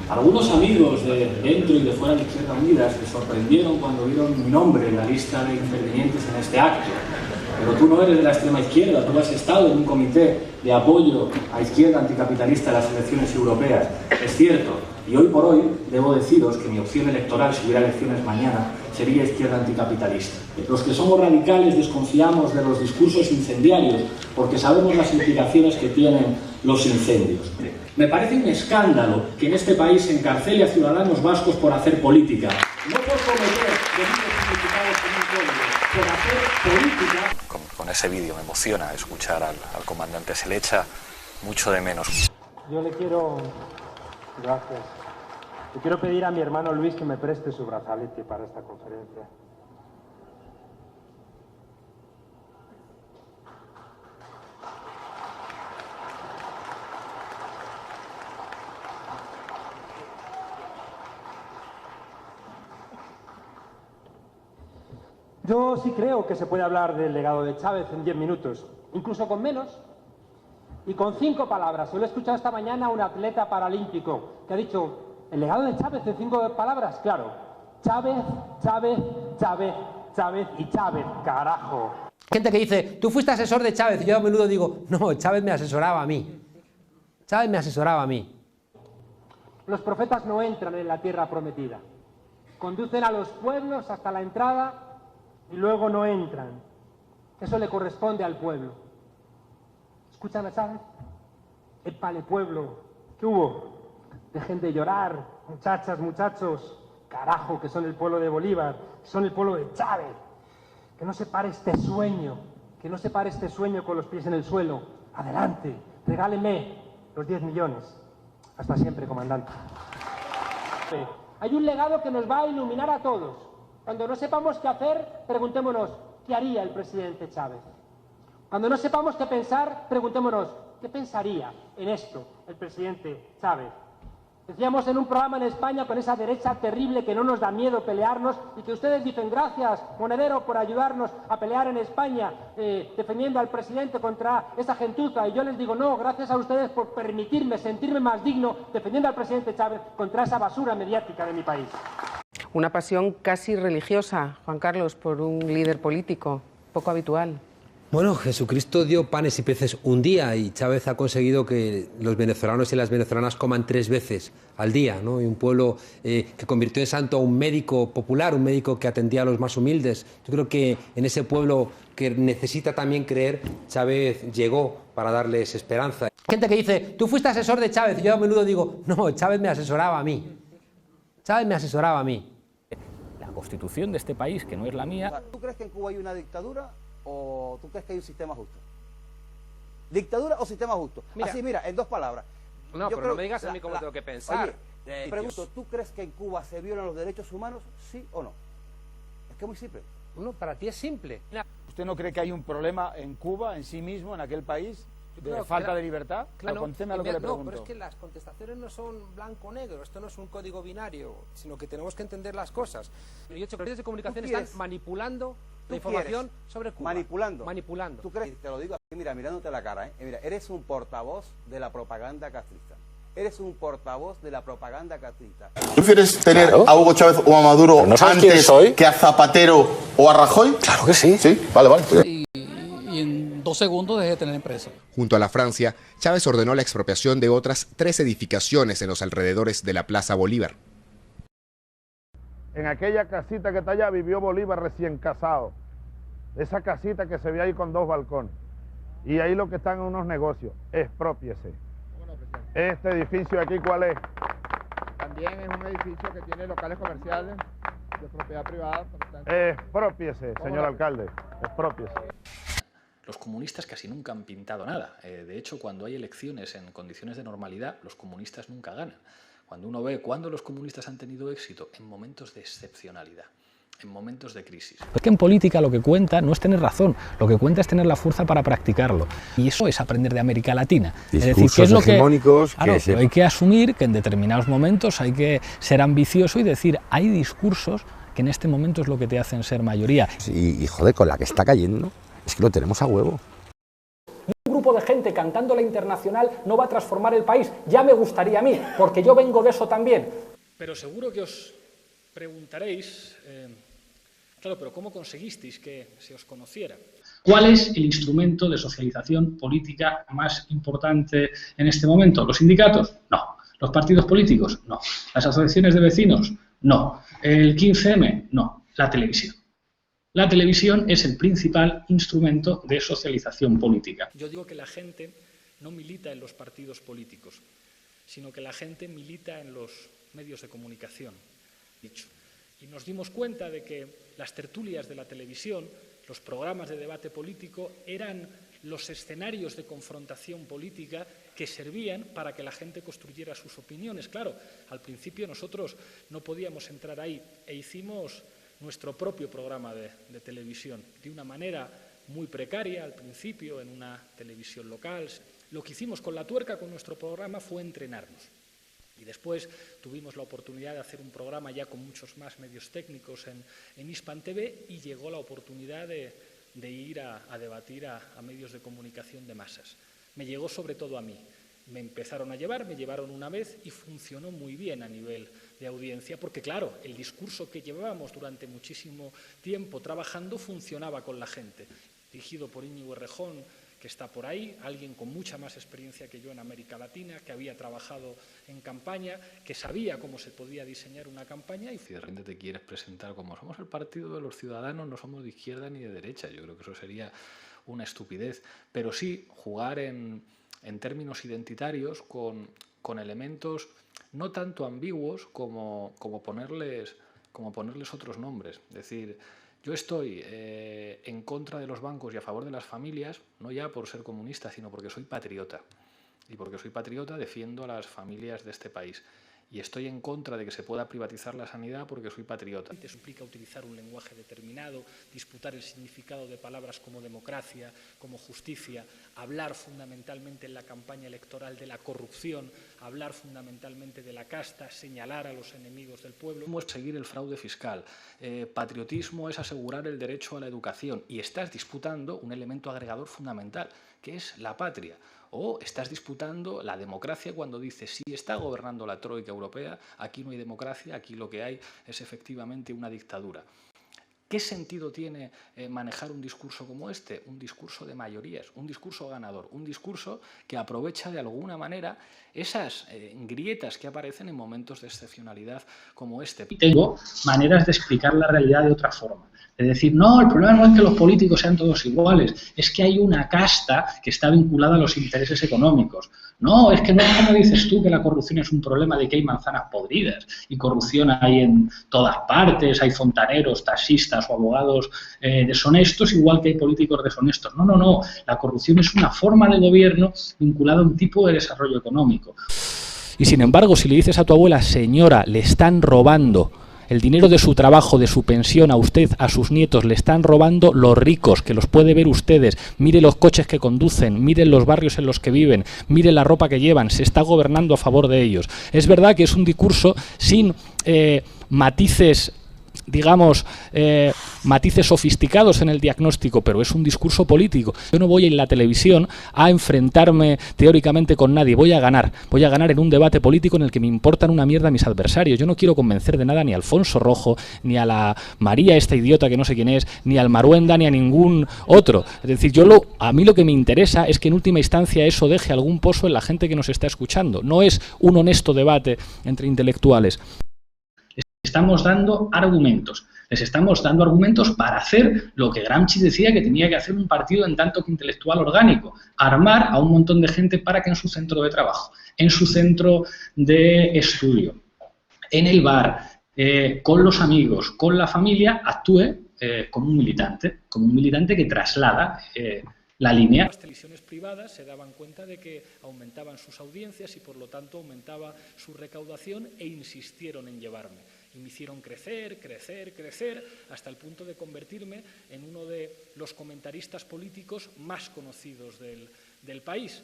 Algunos amigos de dentro y de fuera de Izquierda Unida se sorprendieron cuando vieron mi nombre en la lista de intervinientes en este acto. Pero tú no eres de la extrema izquierda, tú has estado en un comité de apoyo a izquierda anticapitalista en las elecciones europeas. Es cierto, y hoy por hoy debo deciros que mi opción electoral, si hubiera elecciones mañana, sería izquierda anticapitalista. Los que somos radicales desconfiamos de los discursos incendiarios porque sabemos las implicaciones que tienen los incendios. Me parece un escándalo que en este país se encarcele a ciudadanos vascos por hacer política. No por cometer delitos significados en un código, por hacer política. Con ese vídeo me emociona escuchar al comandante, se le echa mucho de menos. Yo le quiero... Gracias. Le quiero pedir a mi hermano Luis que me preste su brazalete para esta conferencia. Yo sí creo que se puede hablar del legado de Chávez en 10 minutos, incluso con menos, y con 5 palabras. Yo lo he escuchado esta mañana a un atleta paralímpico que ha dicho, ¿el legado de Chávez en 5 palabras? Claro, Chávez, Chávez, Chávez, Chávez y Chávez, carajo. Gente que dice, tú fuiste asesor de Chávez, y yo a menudo digo, no, Chávez me asesoraba a mí. Chávez me asesoraba a mí. Los profetas no entran en la tierra prometida. Conducen a los pueblos hasta la entrada y luego no entran. Eso le corresponde al pueblo. ¿Escuchan a Chávez? Épale, pueblo, ¿qué hubo? Dejen de llorar, muchachas, muchachos, carajo, que son el pueblo de Bolívar, son el pueblo de Chávez. Que no se pare este sueño, que no se pare este sueño con los pies en el suelo. Adelante, regáleme los 10 millones. Hasta siempre, comandante. Hay un legado que nos va a iluminar a todos. Cuando no sepamos qué hacer, preguntémonos, ¿qué haría el presidente Chávez? Cuando no sepamos qué pensar, preguntémonos, ¿qué pensaría en esto el presidente Chávez? Decíamos en un programa en España con esa derecha terrible que no nos da miedo pelearnos y que ustedes dicen gracias, Monedero, por ayudarnos a pelear en España defendiendo al presidente contra esa gentuza. Y yo les digo no, gracias a ustedes por permitirme sentirme más digno defendiendo al presidente Chávez contra esa basura mediática de mi país. Una pasión casi religiosa, Juan Carlos, por un líder político, poco habitual. Bueno, Jesucristo dio panes y peces un día y Chávez ha conseguido que los venezolanos y las venezolanas coman 3 veces al día, ¿no? Y un pueblo que convirtió en santo a un médico popular, un médico que atendía a los más humildes. Yo creo que en ese pueblo que necesita también creer, Chávez llegó para darles esperanza. Gente que dice, tú fuiste asesor de Chávez, y yo a menudo digo, no, Chávez me asesoraba a mí. Chávez me asesoraba a mí. La constitución de este país, que no es la mía... ¿Tú crees que en Cuba hay una dictadura o tú crees que hay un sistema justo? ¿Dictadura o sistema justo? Mira, así, mira, en 2 palabras. No, pero no me digas a mí cómo tengo que pensar. Oye, pregunto, ¿tú crees que en Cuba se violan los derechos humanos, sí o no? Es que es muy simple. No, para ti es simple. ¿Usted no cree que hay un problema en Cuba, en sí mismo, en aquel país, de falta de libertad? Claro, contéstame a lo que le pregunto. No, pero es que las contestaciones no son blanco-negro, esto no es un código binario, sino que tenemos que entender las cosas. Y de hecho, los medios de comunicación están manipulando la información sobre Cuba. Manipulando. ¿Tú crees? Te lo digo así, mira, mirándote la cara, Mira, eres un portavoz de la propaganda castrista. Eres un portavoz de la propaganda castrista. ¿Prefieres tener a Hugo Chávez o a Maduro antes que a Zapatero o a Rajoy? Claro que sí. Sí, vale. Y en 2 segundos dejé de tener empresa. Junto a la Francia, Chávez ordenó la expropiación de otras 3 edificaciones en los alrededores de la Plaza Bolívar. En aquella casita que está allá vivió Bolívar recién casado. Esa casita que se ve ahí con 2 balcones. Y ahí lo que están en unos negocios. Exprópiese. Este edificio aquí, ¿cuál es? También es un edificio que tiene locales comerciales de propiedad privada. Exprópiese, señor alcalde. Exprópiese. Los comunistas casi nunca han pintado nada. De hecho, cuando hay elecciones en condiciones de normalidad, los comunistas nunca ganan. Cuando uno ve cuándo los comunistas han tenido éxito, en momentos de excepcionalidad, en momentos de crisis. Es que en política lo que cuenta no es tener razón, lo que cuenta es tener la fuerza para practicarlo. Y eso es aprender de América Latina. Discursos es decir, ¿qué es lo hegemónicos que, claro, pero hay que asumir que en determinados momentos hay que ser ambicioso y decir, hay discursos que en este momento es lo que te hacen ser mayoría. Y joder, con la que está cayendo, es que lo tenemos a huevo. Un grupo grupo de gente cantando la Internacional no va a transformar el país. Ya me gustaría a mí, porque yo vengo de eso también. Pero seguro que os preguntaréis, claro, pero ¿cómo conseguisteis que se os conociera? ¿Cuál es el instrumento de socialización política más importante en este momento? ¿Los sindicatos? No. ¿Los partidos políticos? No. ¿Las asociaciones de vecinos? No. ¿El 15M? No. La televisión. La televisión es el principal instrumento de socialización política. Yo digo que la gente no milita en los partidos políticos, sino que la gente milita en los medios de comunicación. Y nos dimos cuenta de que las tertulias de la televisión, los programas de debate político, eran los escenarios de confrontación política que servían para que la gente construyera sus opiniones. Claro, al principio nosotros no podíamos entrar ahí e hicimos nuestro propio programa de televisión, de una manera muy precaria al principio, en una televisión local. Lo que hicimos con La Tuerca, con nuestro programa, fue entrenarnos. Y después tuvimos la oportunidad de hacer un programa ya con muchos más medios técnicos en Hispan TV y llegó la oportunidad de ir a debatir a medios de comunicación de masas. Me llegó sobre todo a mí. Me empezaron a llevar, me llevaron una vez y funcionó muy bien a nivel de audiencia, porque claro, el discurso que llevábamos durante muchísimo tiempo trabajando funcionaba con la gente. Dirigido por Íñigo Errejón, que está por ahí, alguien con mucha más experiencia que yo en América Latina, que había trabajado en campaña, que sabía cómo se podía diseñar una campaña. Y si de repente te quieres presentar como somos el partido de los ciudadanos, no somos de izquierda ni de derecha, yo creo que eso sería una estupidez, pero sí jugar en términos identitarios con elementos no tanto ambiguos como ponerles otros nombres. Es decir, yo estoy en contra de los bancos y a favor de las familias, no ya por ser comunista, sino porque soy patriota. Y porque soy patriota defiendo a las familias de este país. Y estoy en contra de que se pueda privatizar la sanidad porque soy patriota. Eso implica utilizar un lenguaje determinado, disputar el significado de palabras como democracia, como justicia, hablar fundamentalmente en la campaña electoral de la corrupción, hablar fundamentalmente de la casta, señalar a los enemigos del pueblo. ¿Cómo es seguir el fraude fiscal? Patriotismo es asegurar el derecho a la educación y estás disputando un elemento agregador fundamental, que es la patria. O estás disputando la democracia cuando dices, si está gobernando la troika europea, aquí no hay democracia, aquí lo que hay es efectivamente una dictadura. ¿Qué sentido tiene manejar un discurso como este? Un discurso de mayorías, un discurso ganador, un discurso que aprovecha de alguna manera esas grietas que aparecen en momentos de excepcionalidad como este. Y tengo maneras de explicar la realidad de otra forma. Es decir, no, el problema no es que los políticos sean todos iguales, es que hay una casta que está vinculada a los intereses económicos. No, es que no es como dices tú que la corrupción es un problema de que hay manzanas podridas y corrupción hay en todas partes, hay fontaneros, taxistas o abogados deshonestos, igual que hay políticos deshonestos. No, no, no, la corrupción es una forma de gobierno vinculada a un tipo de desarrollo económico. Y sin embargo, si le dices a tu abuela, señora, le están robando el dinero de su trabajo, de su pensión a usted, a sus nietos, le están robando los ricos, que los puede ver ustedes, mire los coches que conducen, miren los barrios en los que viven, mire la ropa que llevan, se está gobernando a favor de ellos. Es verdad que es un discurso sin matices, digamos, matices sofisticados en el diagnóstico, pero es un discurso político. Yo no voy en la televisión a enfrentarme teóricamente con nadie, voy a ganar en un debate político en el que me importan una mierda mis adversarios. Yo no quiero convencer de nada ni a Alfonso Rojo, ni a la María, esta idiota que no sé quién es, ni al Maruenda, ni a ningún otro. Es decir, a mí lo que me interesa es que en última instancia eso deje algún pozo en la gente que nos está escuchando. No es un honesto debate entre intelectuales. Estamos dando argumentos. Les estamos dando argumentos para hacer lo que Gramsci decía que tenía que hacer un partido en tanto que intelectual orgánico, armar a un montón de gente para que en su centro de trabajo, en su centro de estudio, en el bar, con los amigos, con la familia, actúe como un militante que traslada la línea. Las televisiones privadas se daban cuenta de que aumentaban sus audiencias y por lo tanto aumentaba su recaudación e insistieron en llevarme. Y me hicieron crecer, hasta el punto de convertirme en uno de los comentaristas políticos más conocidos del país.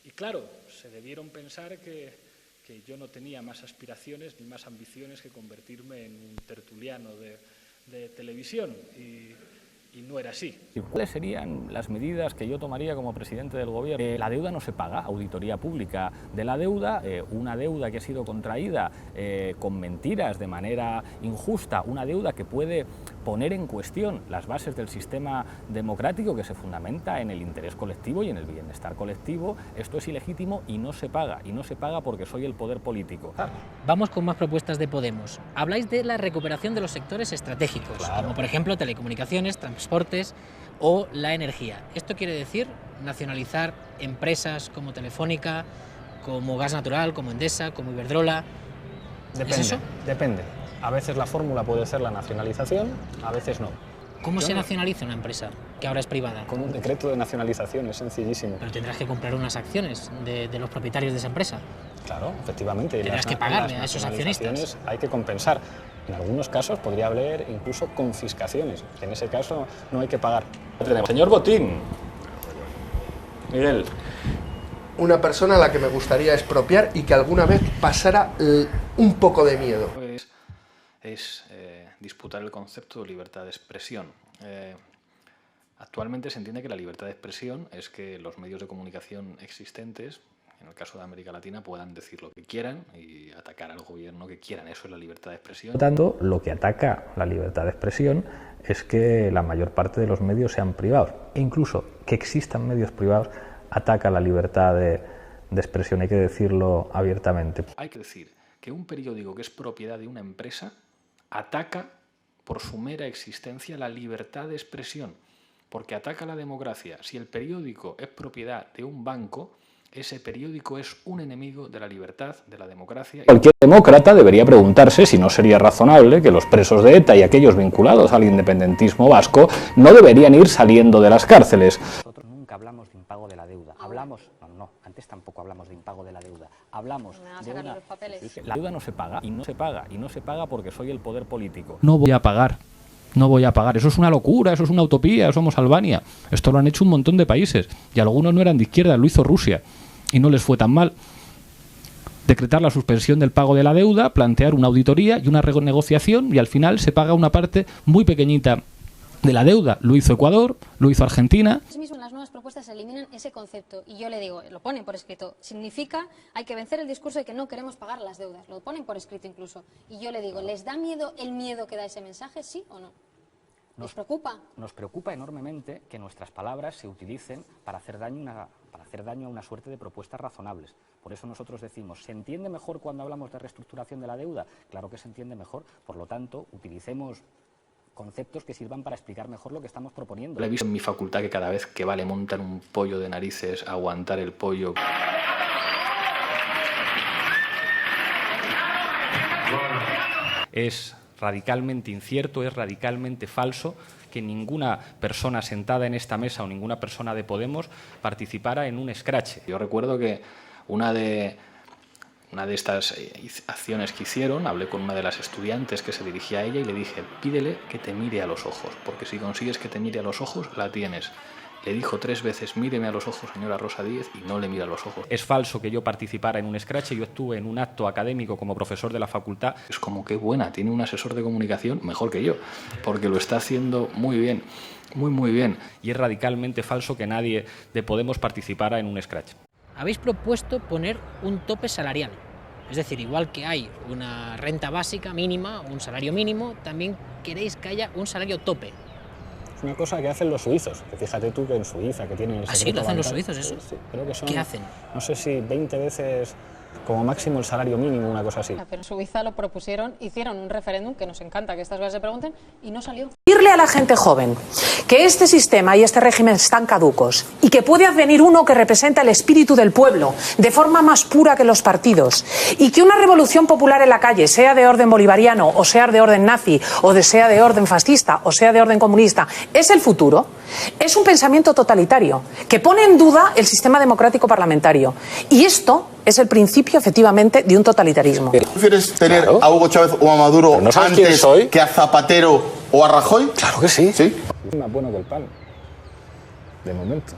Y claro, se debieron pensar que yo no tenía más aspiraciones ni más ambiciones que convertirme en un tertuliano de televisión. Y Y no era así. ¿Cuáles serían las medidas que yo tomaría como presidente del gobierno? La deuda no se paga, auditoría pública de la deuda, una deuda que ha sido contraída con mentiras de manera injusta, una deuda que puede poner en cuestión las bases del sistema democrático que se fundamenta en el interés colectivo y en el bienestar colectivo. Esto es ilegítimo y no se paga porque soy el poder político. Vamos con más propuestas de Podemos. Habláis de la recuperación de los sectores estratégicos, como por ejemplo telecomunicaciones, transportes o la energía. Esto quiere decir nacionalizar empresas como Telefónica, como Gas Natural, como Endesa, como Iberdrola. Depende, ¿Es eso? Depende. A veces la fórmula puede ser la nacionalización, a veces no. ¿Cómo se nacionaliza una empresa que ahora es privada? Con un decreto de nacionalización, es sencillísimo. Pero tendrás que comprar unas acciones de los propietarios de esa empresa. Claro, efectivamente. Tendrás que pagarle a esos accionistas. Hay que compensar. En algunos casos podría haber incluso confiscaciones. En ese caso no hay que pagar. Señor Botín. Miguel. Una persona a la que me gustaría expropiar y que alguna vez pasara un poco de miedo. Es disputar el concepto de libertad de expresión. Actualmente se entiende que la libertad de expresión es que los medios de comunicación existentes, en el caso de América Latina, puedan decir lo que quieran y atacar al gobierno que quieran. Eso es la libertad de expresión. Por tanto, lo que ataca la libertad de expresión es que la mayor parte de los medios sean privados. E incluso que existan medios privados ataca la libertad de expresión. Hay que decirlo abiertamente. Hay que decir que un periódico que es propiedad de una empresa ataca por su mera existencia la libertad de expresión, porque ataca la democracia. Si el periódico es propiedad de un banco, ese periódico es un enemigo de la libertad, de la democracia. Cualquier demócrata debería preguntarse si no sería razonable que los presos de ETA y aquellos vinculados al independentismo vasco no deberían ir saliendo de las cárceles. Nosotros nunca hablamos de impago de la deuda. Antes tampoco hablamos de impago de la deuda. Hablamos de una... los papeles. La deuda no se paga y no se paga porque soy el poder político. No voy a pagar. Eso es una locura, eso es una utopía, somos Albania. Esto lo han hecho un montón de países y algunos no eran de izquierda, lo hizo Rusia y no les fue tan mal. Decretar la suspensión del pago de la deuda, plantear una auditoría y una renegociación y al final se paga una parte muy pequeñita de la deuda. Lo hizo Ecuador, lo hizo Argentina. En las nuevas propuestas eliminan ese concepto y yo le digo, lo ponen por escrito, significa hay que vencer el discurso de que no queremos pagar las deudas, lo ponen por escrito incluso, y yo le digo, ¿les da miedo el miedo que da ese mensaje, sí o no? ¿Les preocupa? Nos preocupa enormemente que nuestras palabras se utilicen para hacer daño a una suerte de propuestas razonables. Por eso nosotros decimos, ¿se entiende mejor cuando hablamos de reestructuración de la deuda? Claro que se entiende mejor, por lo tanto, utilicemos conceptos que sirvan para explicar mejor lo que estamos proponiendo. He visto en mi facultad que cada vez que le montan un pollo de narices, aguantar el pollo. Es radicalmente incierto, es radicalmente falso que ninguna persona sentada en esta mesa o ninguna persona de Podemos participara en un escrache. Yo recuerdo que una de estas acciones que hicieron, hablé con una de las estudiantes que se dirigía a ella y le dije, pídele que te mire a los ojos, porque si consigues que te mire a los ojos, la tienes. Le dijo 3 veces, míreme a los ojos, señora Rosa Díez, y no le mira a los ojos. Es falso que yo participara en un escrache, yo estuve en un acto académico como profesor de la facultad. Es como que buena, tiene un asesor de comunicación mejor que yo, porque lo está haciendo muy bien, muy bien. Y es radicalmente falso que nadie de Podemos participara en un escrache. Habéis propuesto poner un tope salarial. Es decir, igual que hay una renta básica mínima, un salario mínimo, también queréis que haya un salario tope. Es una cosa que hacen los suizos, que fíjate tú que en Suiza, que tienen el secreto ¿sí lo hacen bancario, los suizos eso? Sí, creo que son, ¿qué hacen? No sé si 20 veces como máximo el salario mínimo, una cosa así. Pero en Suiza lo propusieron, hicieron un referéndum, que nos encanta que estas cosas se pregunten, y no salió. Decirle a la gente joven que este sistema y este régimen están caducos y que puede advenir uno que representa el espíritu del pueblo de forma más pura que los partidos y que una revolución popular en la calle, sea de orden bolivariano o sea de orden nazi o sea de orden fascista o sea de orden comunista, es el futuro, es un pensamiento totalitario que pone en duda el sistema democrático parlamentario. Y esto es el principio, efectivamente, de un totalitarismo. ¿Prefieres tener a Hugo Chávez o a Maduro antes que a Zapatero o a Rajoy? Claro que sí. ¿Sí? Es más bueno que el pan, de momento.